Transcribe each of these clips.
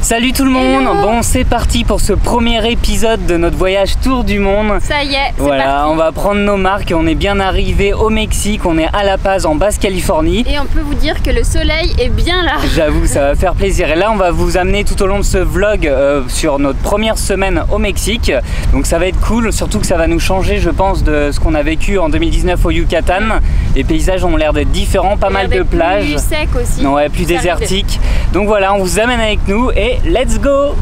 Salut tout le monde. Hello. Bon, c'est parti pour ce premier épisode de notre voyage tour du monde. Ça y est, c'est voilà, parti. On va prendre nos marques. On est bien arrivé au Mexique, on est à La Paz en Basse-Californie. Et on peut vous dire que le soleil est bien là. J'avoue, ça va faire plaisir. Et là, on va vous amener tout au long de ce vlog sur notre première semaine au Mexique. Donc ça va être cool, surtout que ça va nous changer, je pense, de ce qu'on a vécu en 2019 au Yucatan. Les paysages ont l'air d'être différents, pas mal de plages. Plus sec aussi. Ouais, plus désertique. Donc voilà, on vous amène avec nous et let's go!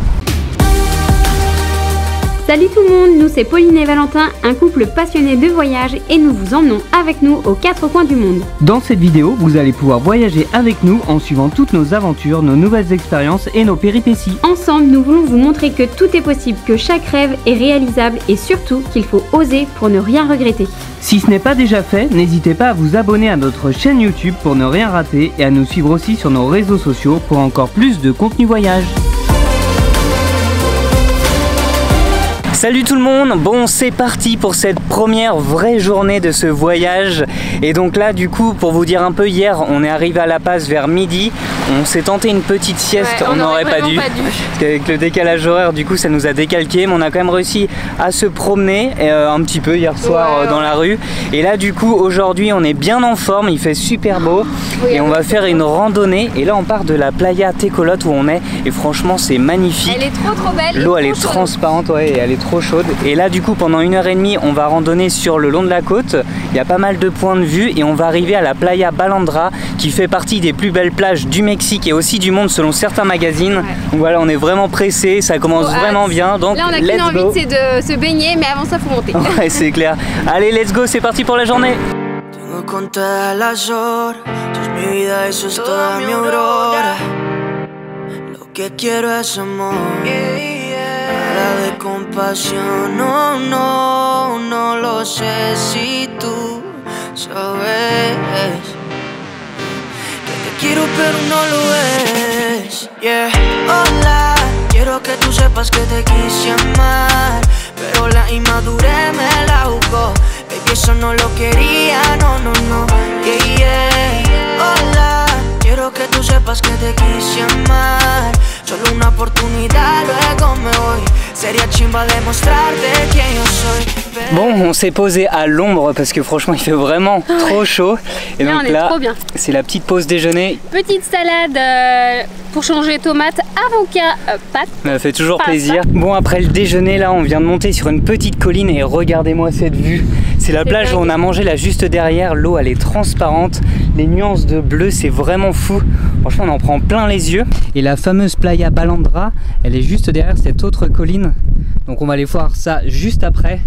Salut tout le monde, nous c'est Pauline et Valentin, un couple passionné de voyage et nous vous emmenons avec nous aux quatre coins du monde. Dans cette vidéo, vous allez pouvoir voyager avec nous en suivant toutes nos aventures, nos nouvelles expériences et nos péripéties. Ensemble, nous voulons vous montrer que tout est possible, que chaque rêve est réalisable et surtout qu'il faut oser pour ne rien regretter. Si ce n'est pas déjà fait, n'hésitez pas à vous abonner à notre chaîne YouTube pour ne rien rater et à nous suivre aussi sur nos réseaux sociaux pour encore plus de contenu voyage. Salut tout le monde, bon c'est parti pour cette première vraie journée de ce voyage. Et donc là du coup, pour vous dire un peu, hier on est arrivé à La Paz vers midi. On s'est tenté une petite sieste, Ouais, on n'aurait pas dû. Parce qu'avec le décalage horaire du coup ça nous a décalqué. Mais on a quand même réussi à se promener un petit peu hier soir dans la rue. Et là du coup aujourd'hui on est bien en forme, il fait super beau. Oui, et on va faire une randonnée. Et là on part de la playa Tecolote où on est. Et franchement c'est magnifique. Elle est trop belle. L'eau elle est transparente, ouais, et elle est trop chaude. Et là du coup pendant 1h30 on va randonner sur le long de la côte. Il y a pas mal de points de vue et on va arriver à la playa Balandra qui fait partie des plus belles plages du Mexique et aussi du monde selon certains magazines. Ouais. Donc voilà, on est vraiment pressé, ça commence vraiment bien. Donc là on a qu'une envie, c'est de se baigner, mais avant ça faut monter. Ouais, c'est clair. Allez, let's go, c'est parti pour la journée. Tengo contadas las horas, tú es mi vida, eso es toda mi aurora. Lo que quiero es amor, nada de compasión. No, no, no lo sé si tú sabes que te quiero pero no lo es. Yeah. Hola, quiero que tú sepas que te quise amar, pero la inmadurez me la jugó. Baby, eso no lo quería, no, no, no. Yeah, yeah. Hola, quiero que tú sepas que te quise amar. Solo una oportunidad, luego me voy. Sería chimba demostrarte quién yo soy. Bon, on s'est posé à l'ombre parce que franchement il fait vraiment trop chaud. Et là, donc là, c'est la petite pause déjeuner. Petite salade pour changer tomate, avocat, pâte. Ça fait toujours plaisir. Bon, après le déjeuner, là, on vient de monter sur une petite colline et regardez-moi cette vue. C'est la plage où on a mangé là juste derrière. L'eau, elle est transparente. Les nuances de bleu, c'est vraiment fou. Franchement, on en prend plein les yeux. Et la fameuse playa Balandra, elle est juste derrière cette autre colline. Donc on va aller voir ça juste après.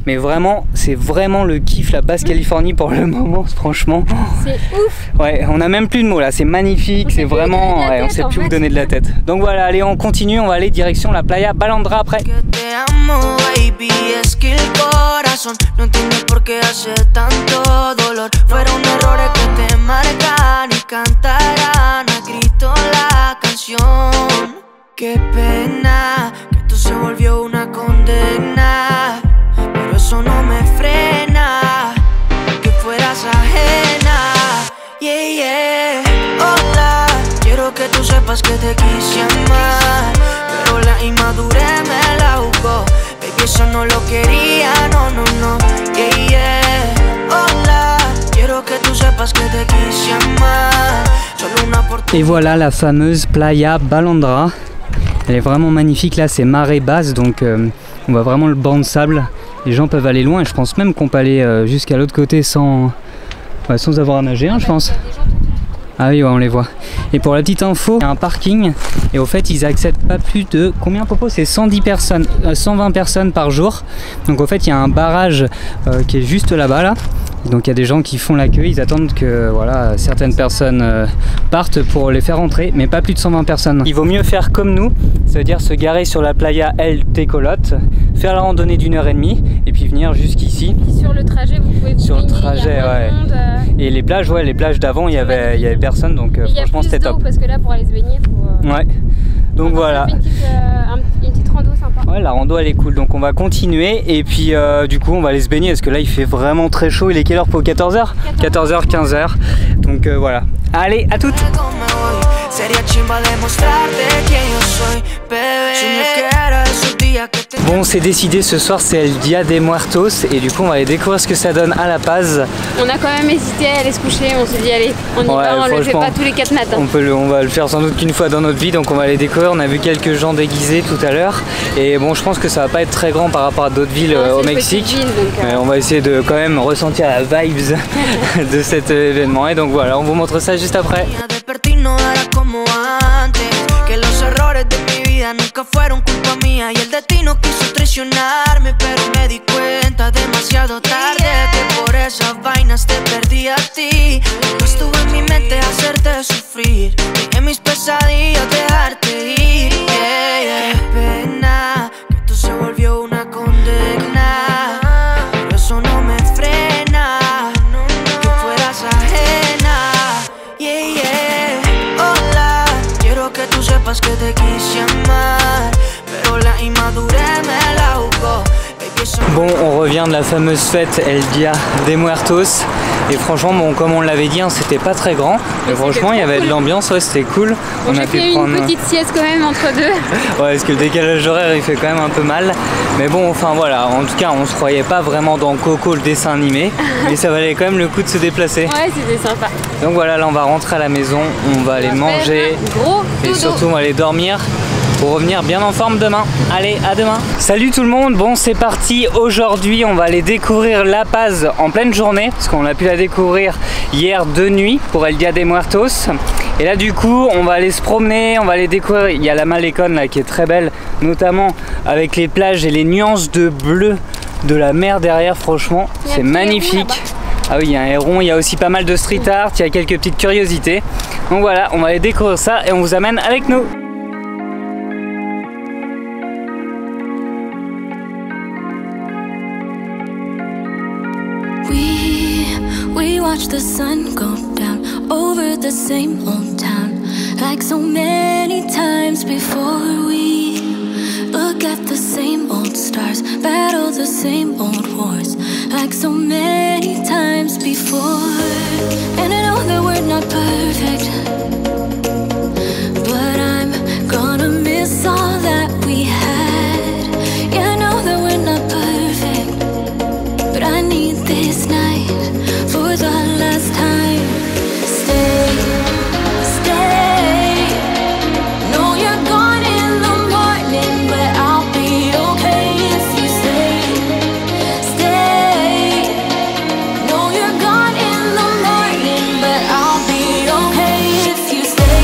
Mais vraiment, c'est vraiment le kiff, la Basse-Californie pour le moment, franchement. C'est ouf. Ouais, on a même plus de mots là, c'est magnifique, c'est vraiment... Ouais, on sait plus où donner de la tête. Donc voilà, allez, on continue, on va aller direction la playa Balandra après. Qué pena que esto se volvió una condena, pero eso no me frena, que fueras ajena. Yeah, yeah. Hola, quiero que tú sepas que te quise amar, pero la inmadurez me la jugó. Baby, eso no lo quería, no, no, no. Yeah, yeah. Hola, quiero que tú sepas que te quise amar. Solo una oportunidad. Et voilà la fameuse playa Balandra. Elle est vraiment magnifique, là c'est marée basse donc on voit vraiment le banc de sable. Les gens peuvent aller loin et je pense même qu'on peut aller jusqu'à l'autre côté sans avoir à nager, hein, je pense. Ah oui, ouais, on les voit. Et pour la petite info, il y a un parking et au fait ils acceptent pas plus de... Combien propos? C'est 110 personnes, 120 personnes par jour. Donc au fait il y a un barrage qui est juste là-bas là. Donc il y a des gens qui font l'accueil, ils attendent que voilà, certaines personnes partent pour les faire rentrer, mais pas plus de 120 personnes. Il vaut mieux faire comme nous, c'est-à-dire se garer sur la playa El Tecolote, faire la randonnée d'1h30 et puis venir jusqu'ici. Sur le trajet, vous pouvez sur le trajet, ouais. Et les plages, ouais, les plages d'avant, il y avait personne, donc franchement c'était top. Parce que là, pour aller se baigner, faut. Ouais. Donc voilà. Une petite rando sympa. Ouais, la rando elle est cool, donc on va continuer et puis du coup on va aller se baigner parce que là il fait vraiment très chaud. Il est quelle heure pour 14h 14h, 15h. Donc voilà. Allez, à toutes. Sería chimba demostrarte quién yo soy. Bon, c'est décidé, ce soir c'est El Dia de Muertos et du coup on va aller découvrir ce que ça donne à La Paz. On a quand même hésité à aller se coucher, on s'est dit allez, on y va, on le fait pas tous les 4 matins. On va le faire sans doute qu'une fois dans notre vie, donc on va aller découvrir. On a vu quelques gens déguisés tout à l'heure et bon, je pense que ça va pas être très grand par rapport à d'autres villes au Mexique. Mais on va essayer de quand même ressentir la vibes de cet événement et donc voilà, on vous montre ça juste après. Nunca fueron culpa mía y el destino quiso traicionarme, pero me di cuenta demasiado tarde que por esas vainas te perdí a ti. No estuvo en mi mente hacerte sufrir, ni en mis pesadillas dejarte ir. Qué pena que esto se volvió una condena, pero eso no me frena, que fueras ajena. Hola, quiero que tú sepas que te quise amar, pero la inmadurez me la jugó. Bon, on revient de la fameuse fête El Dia de Muertos et franchement, bon, comme on l'avait dit, hein, c'était pas très grand, mais franchement il y avait de l'ambiance, ouais, c'était cool. Bon, on a fait une petite sieste quand même entre deux. Ouais, parce que le décalage horaire il fait quand même un peu mal, mais bon, enfin voilà, en tout cas on se croyait pas vraiment dans Coco le dessin animé, mais ça valait quand même le coup de se déplacer. Ouais, c'était sympa. Donc voilà, là on va rentrer à la maison, on va aller manger et surtout on va aller dormir pour revenir bien en forme demain. Allez, à demain. Salut tout le monde, bon c'est parti. Aujourd'hui on va aller découvrir La Paz en pleine journée, parce qu'on a pu la découvrir hier de nuit pour El Dia de Muertos. Et là du coup on va aller se promener, on va aller découvrir, il y a la Malecón là qui est très belle, notamment avec les plages et les nuances de bleu de la mer derrière, franchement c'est magnifique. Ah oui, il y a un héron, il y a aussi pas mal de street art, il y a quelques petites curiosités. Donc voilà, on va aller découvrir ça et on vous amène avec nous. We watch the sun go down over the same old town, like so many times before. We look at the same old stars, battle the same old wars, like so many times before. And I know that we're not perfect, but I'm gonna miss all that we had. Yeah, I know that we're not perfect, but I need this night for the last time. Stay, stay. No, you're gone in the morning, but I'll be okay if you stay. Stay. No, you're gone in the morning, but I'll be okay if you stay.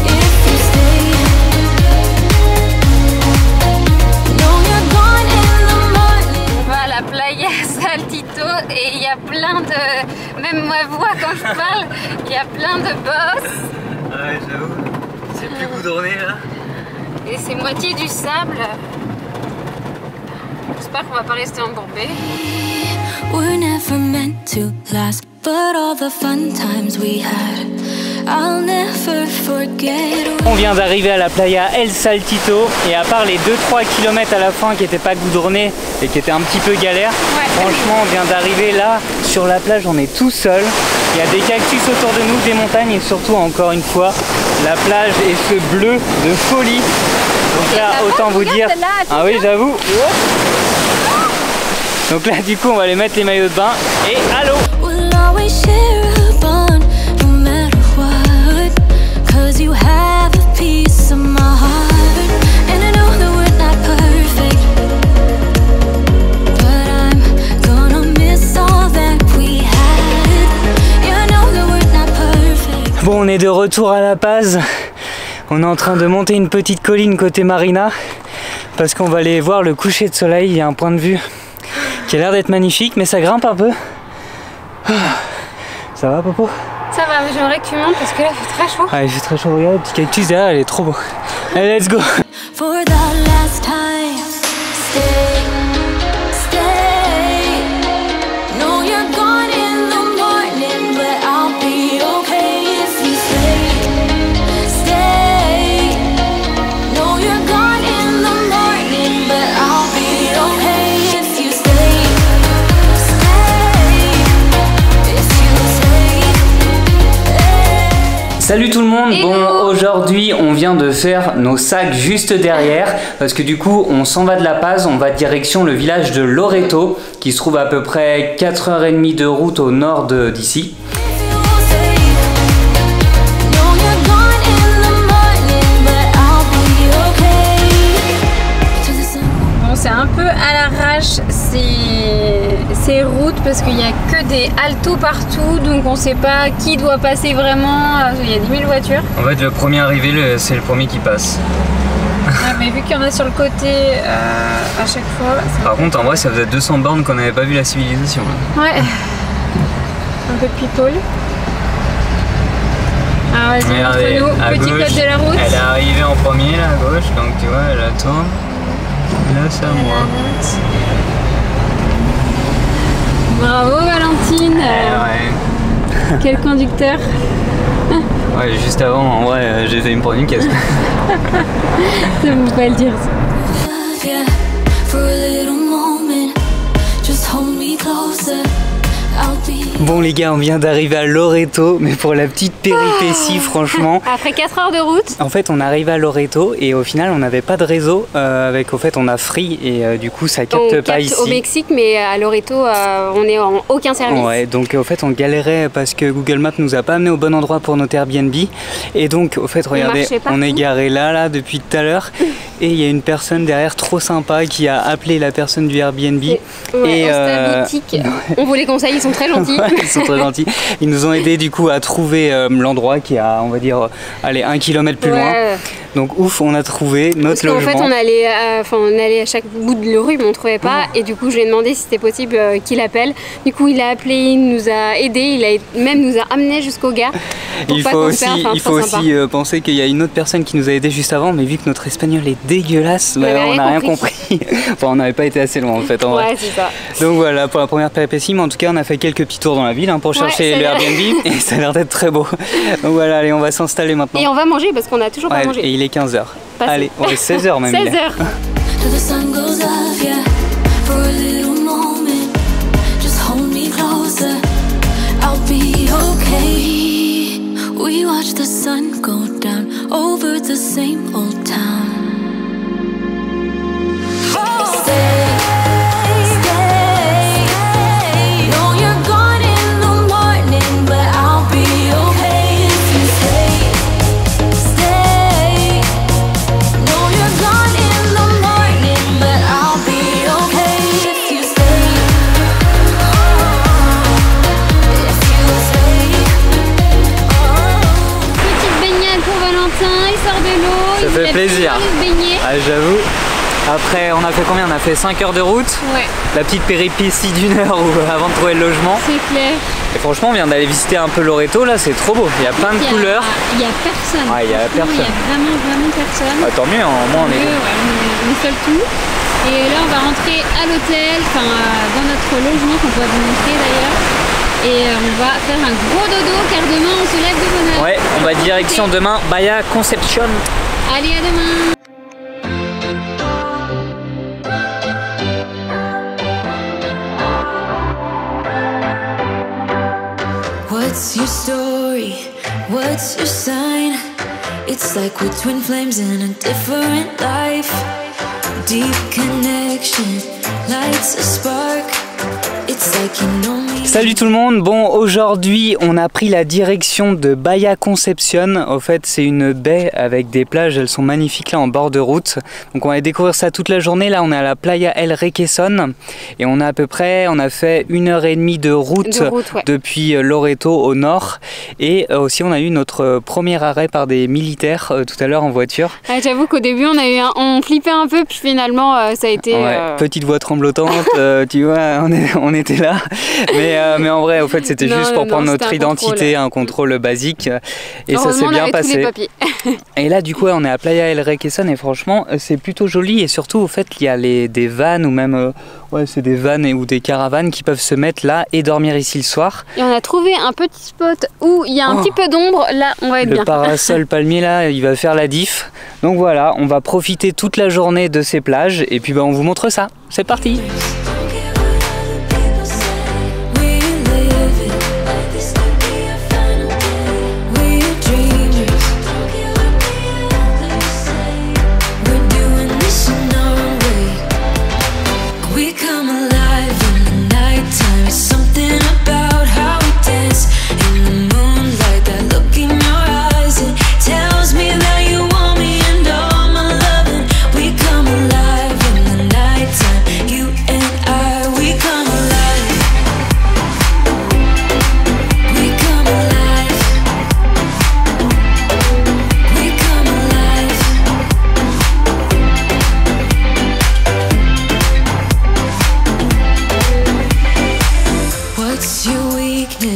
If you stay. Saltito et il y a plein de... Même ma voix quand je parle, il y a plein de bosses. Ouais, j'avoue, c'est plus goudronné là. Et c'est moitié du sable. J'espère qu'on va pas rester embourbé. We're never meant to last, but all the fun times we had, I'll never forget. On vient d'arriver à la playa El Saltito et à part les 2-3 km à la fin qui n'étaient pas goudronnés et qui étaient un petit peu galère, franchement on vient d'arriver là sur la plage, on est tout seul. Il y a des cactus autour de nous, des montagnes et surtout encore une fois la plage et ce bleu de folie. Donc là autant vous dire, ah oui j'avoue. Donc là du coup on va aller mettre les maillots de bain et allô. You have a piece of my heart, and I know that we're not perfect, but I'm gonna miss all that we had. Yeah, I know that we're not perfect. Bon, on est de retour à La Paz. On est en train de monter une petite colline côté marina parce qu'on va aller voir le coucher de soleil. Il y a un point de vue qui a l'air d'être magnifique, mais ça grimpe un peu. Ça va, Popo? Ça va, mais j'aimerais que tu montes parce que là il fait très chaud. Ah, il fait très chaud, regarde le petit cactus derrière, il est trop beau. Allez, let's go. For the last time, stay, stay. No, you're gone in the morning, but I'll be okay if you stay, stay. No, you're gone in the morning, but I'll be okay if you stay, stay. If you stay. Salut tout le monde. Bon, aujourd'hui on vient de faire nos sacs juste derrière parce que du coup on s'en va de La Paz, on va direction le village de Loreto qui se trouve à peu près 4h30 de route au nord d'ici. C'est un peu à l'arrache ces routes parce qu'il n'y a que des altos partout, donc on ne sait pas qui doit passer vraiment. Il y a 10 000 voitures. En fait, le premier arrivé, c'est le premier qui passe. Ouais, mais vu qu'il y en a sur le côté à chaque fois. Par contre, en vrai, ça faisait 200 bornes qu'on n'avait pas vu la civilisation. Ouais. Un peu de people. Ah, vas-y, montre-nous. Petit code de la route. Elle est arrivée en premier là, à gauche, donc tu vois, elle attend. Là, c'est à moi. Bravo Valentine. Ouais. Quel conducteur. Ouais, juste avant, en vrai, j'ai failli me prendre une caisse. Ça ne peut pas le dire. Bon les gars, on vient d'arriver à Loreto, mais pour la petite péripétie franchement. Après 4 heures de route. En fait on arrive à Loreto et au final on n'avait pas de réseau au fait on a Free et du coup ça capte pas ici. Au Mexique mais à Loreto on est en aucun service. Ouais, donc au fait on galérait parce que Google Maps nous a pas amené au bon endroit pour notre Airbnb et donc au fait regardez, on est garé là depuis tout à l'heure et il y a une personne derrière trop sympa qui a appelé la personne du Airbnb on vous les conseille, ils sont très gentils. Ouais, ils sont très gentils. Ils nous ont aidé du coup à trouver l'endroit qui est à, on va dire, allez, 1 km plus loin. Donc ouf, on a trouvé notre logement. En fait, on allait à chaque bout de la rue, mais on ne trouvait pas. Et du coup, je lui ai demandé si c'était possible qu'il appelle. Du coup, il a appelé, il nous a aidé, nous a amené jusqu'au gars. Il faut aussi penser qu'il y a une autre personne qui nous a aidé juste avant, mais vu que notre espagnol est dégueulasse, on n'a rien compris. Enfin, on n'avait pas été assez loin en fait. Ouais, c'est ça. Donc voilà pour la première péripétie, mais en tout cas, on a fait quelques petits tours dans la ville pour chercher le Airbnb et ça a l'air d'être très beau. Donc voilà, allez, on va s'installer maintenant. Et on va manger parce qu'on n'a toujours pas mangé. Et il est 15h. Allez, on est 16h même. 16h. We watch the sun go down over the same old town. Ça fait plaisir. Ah, j'avoue. Après, on a fait combien? On a fait 5 heures de route. Ouais. La petite péripétie d'1 heure avant de trouver le logement. C'est clair. Et franchement, on vient d'aller visiter un peu Loreto. Là, c'est trop beau. Il y a plein de couleurs. Il y a personne. Ouais, il y a personne. Il y a vraiment personne. Ah, tant mieux, au moins on est. On est seul tout. Et là, on va rentrer à l'hôtel, dans notre logement qu'on pourra vous montrer d'ailleurs. Et on va faire un gros dodo car demain on se lève de bonne heure. Ouais, on va direction demain Bahia Concepción. Allez, à demain. What's your story? What's your sign? It's like we're twin flames in a different life. Deep connection lights a spark. It's like you know me. Salut tout le monde, bon aujourd'hui on a pris la direction de Bahia Concepción. Au fait c'est une baie avec des plages, elles sont magnifiques là en bord de route. Donc on va découvrir ça toute la journée. Là on est à la Playa El Requesón et on a fait 1h30 de route depuis Loreto au nord. Et aussi on a eu notre premier arrêt par des militaires tout à l'heure en voiture. Ouais, j'avoue qu'au début on flippait un peu puis finalement ça a été... Petite voix tremblotante, tu vois, on était là. Mais en vrai, au fait, c'était juste pour prendre notre identité, un contrôle basique. Et ça s'est bien passé. Et là, du coup, on est à Playa El Requesón et franchement, c'est plutôt joli. Et surtout, au fait, il y a des vannes ou même, c'est des vannes ou des caravanes qui peuvent se mettre là et dormir ici le soir. Et on a trouvé un petit spot où il y a un petit peu d'ombre. Là, on va être bien. Le parasol palmier, là, il va faire la diff. Donc voilà, on va profiter toute la journée de ces plages et puis on vous montre ça. C'est parti! Dream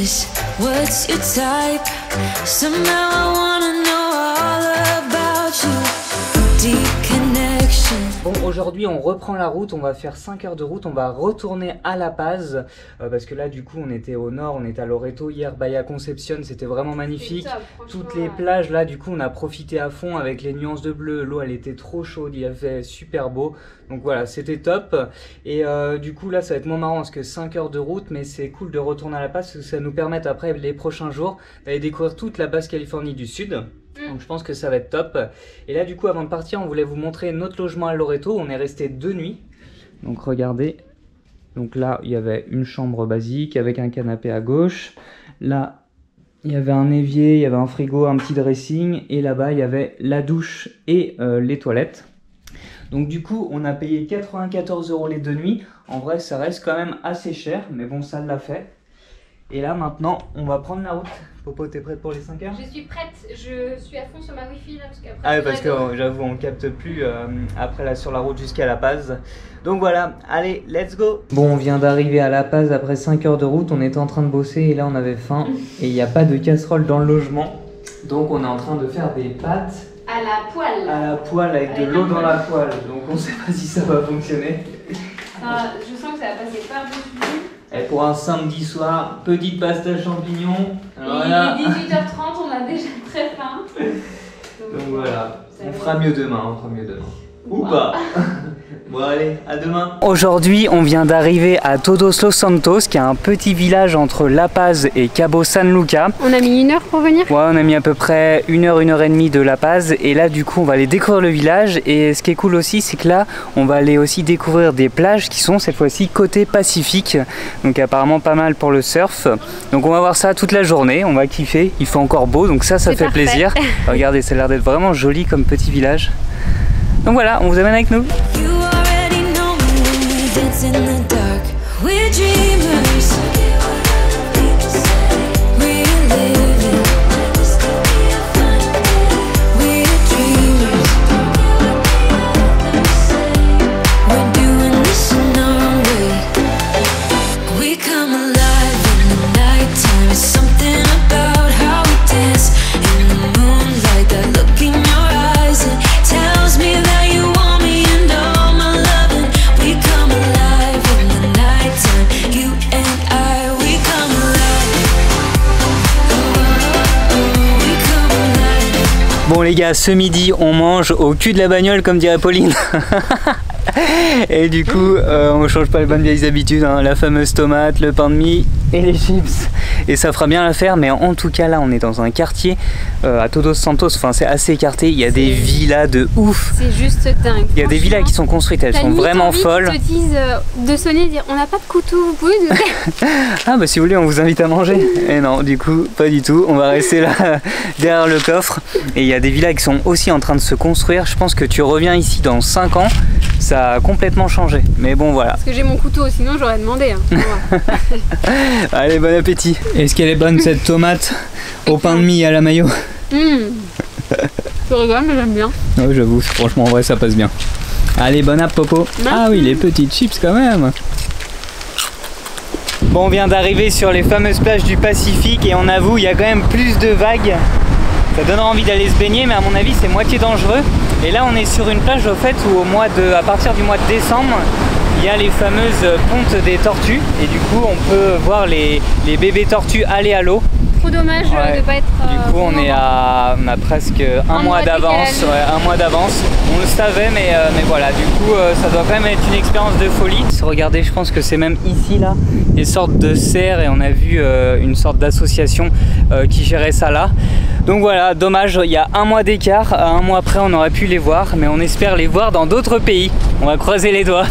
this? What's your type? Somehow I wanna know all about you. Deep connection. Bon, aujourd'hui on reprend la route, on va faire 5 heures de route, on va retourner à La Paz parce que là du coup on était au nord, on était à Loreto, hier Bahia Concepción, c'était vraiment magnifique. Toutes les plages là du coup on a profité à fond avec les nuances de bleu, l'eau elle était trop chaude, il a fait super beau, donc voilà c'était top. Et du coup là ça va être moins marrant parce que 5 heures de route, mais c'est cool de retourner à La Paz parce que ça nous permet après les prochains jours d'aller découvrir toute la Basse-Californie du Sud. Donc je pense que ça va être top. Et là du coup avant de partir on voulait vous montrer notre logement à Loreto. On est resté 2 nuits. Donc regardez. Donc là il y avait une chambre basique avec un canapé à gauche. Là il y avait un évier, il y avait un frigo, un petit dressing. Et là-bas il y avait la douche et les toilettes. Donc du coup on a payé 94 € les 2 nuits. En vrai ça reste quand même assez cher. Mais bon ça l'a fait. Et là maintenant on va prendre la route. Popo, t'es prête pour les 5 heures? Je suis prête, je suis à fond sur ma wifi là parce qu'après. Ah ouais, parce que j'avoue on capte plus après là sur la route jusqu'à La Paz. Donc voilà, allez, let's go. Bon, on vient d'arriver à La Paz après 5 heures de route, on était en train de bosser et là on avait faim et il n'y a pas de casserole dans le logement. Donc on est en train de faire des pâtes à la poêle. À la poêle avec de l'eau dans la poêle. Donc on sait pas si ça va fonctionner. Je sens que ça va passer par-dessus. Et pour un samedi soir, petite pasta champignons. Voilà. Il est 18h30, on a déjà très faim. Donc voilà, on fera mieux demain, Ou pas. Bon allez, à demain. Aujourd'hui, on vient d'arriver à Todos los Santos, qui est un petit village entre La Paz et Cabo San Lucas. On a mis 1 heure pour venir? Ouais, on a mis à peu près 1 heure, 1 heure et demie de La Paz. Et là, du coup, on va aller découvrir le village. Et ce qui est cool aussi, c'est que là, on va aller aussi découvrir des plages qui sont cette fois-ci côté Pacifique. Donc apparemment pas mal pour le surf. Donc on va voir ça toute la journée, on va kiffer. Il fait encore beau, donc ça fait plaisir. Regardez, ça a l'air d'être vraiment joli comme petit village. Donc voilà, on vous amène avec nous. In the dark, we're dreamers. We're living. We're dreamers. We're doing this in our way. We come alive in the nighttime. It's something about how we dance in the moonlight. That look in your eyes, it tells me that you want me and all my loving. We come alive. You and I, we come alive. We come alive. Bon les gars, ce midi on mange au cul de la bagnole comme dirait Pauline. Et du coup on change pas les bonnes vieilles habitudes, hein. La fameuse tomate, le pain de mie et les chips. Et ça fera bien l'affaire, mais en tout cas là on est dans un quartier à Todos Santos, enfin c'est assez écarté, il y a des villas de ouf. C'est juste dingue. Il y a des villas qui sont construites, elles sont vraiment folles. Ils te disent de sonner et dire on n'a pas de couteau, vous pouvez nous... Ah bah si vous voulez on vous invite à manger. Et non du coup pas du tout, on va rester là derrière le coffre. Et il y a des villas qui sont aussi en train de se construire, je pense que tu reviens ici dans 5 ans, ça a complètement changé. Mais bon voilà. Parce que j'ai mon couteau, sinon j'aurais demandé. Hein. Allez, bon appétit. Est-ce qu'elle est bonne cette tomate au pain de mie à la mayo? Je rigole mais j'aime bien. Ouais j'avoue, franchement en vrai ça passe bien. Allez, bon app Popo. Ah oui, les petites chips quand même. Bon, on vient d'arriver sur les fameuses plages du Pacifique et on avoue, il y a quand même plus de vagues. Ça donne envie d'aller se baigner, mais à mon avis c'est moitié dangereux. Et là on est sur une plage au fait où à partir du mois de décembre, il y a les fameuses pontes des tortues. Et du coup on peut voir les bébés tortues aller à l'eau. Trop dommage de pas être... Du coup on a presque un mois d'avance. Ouais, un mois d'avance. On le savait mais voilà, du coup ça doit quand même être une expérience de folie. Regardez, je pense que c'est même ici là, des sortes de serres et on a vu une sorte d'association qui gérait ça là. Donc voilà, dommage, il y a un mois d'écart, un mois après on aurait pu les voir, mais on espère les voir dans d'autres pays. On va croiser les doigts.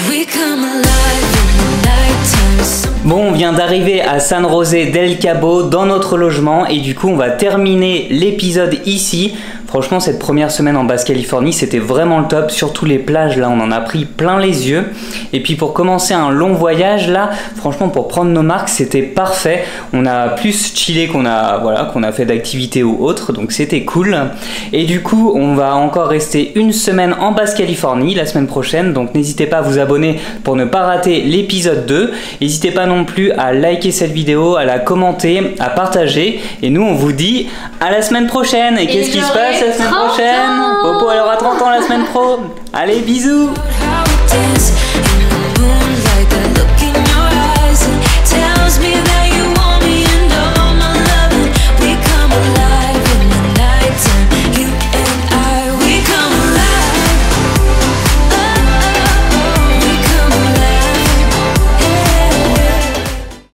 We come San José del Cabo dans notre logement et du coup on va terminer l'épisode ici. Franchement cette première semaine en Basse-Californie c'était vraiment le top, surtout les plages là on en a pris plein les yeux. Et puis pour commencer un long voyage là, franchement pour prendre nos marques c'était parfait. On a plus chillé qu'on a fait d'activités ou autres, donc c'était cool. Et du coup on va encore rester une semaine en Basse-Californie la semaine prochaine, donc n'hésitez pas à vous abonner pour ne pas rater l'épisode 2. N'hésitez pas non plus à liker cette vidéo, à la commenter, à partager. Et nous on vous dit à la semaine prochaine. Et qu'est-ce qui se passe la semaine prochaine? Popo elle aura 30 ans la semaine pro. Allez bisous.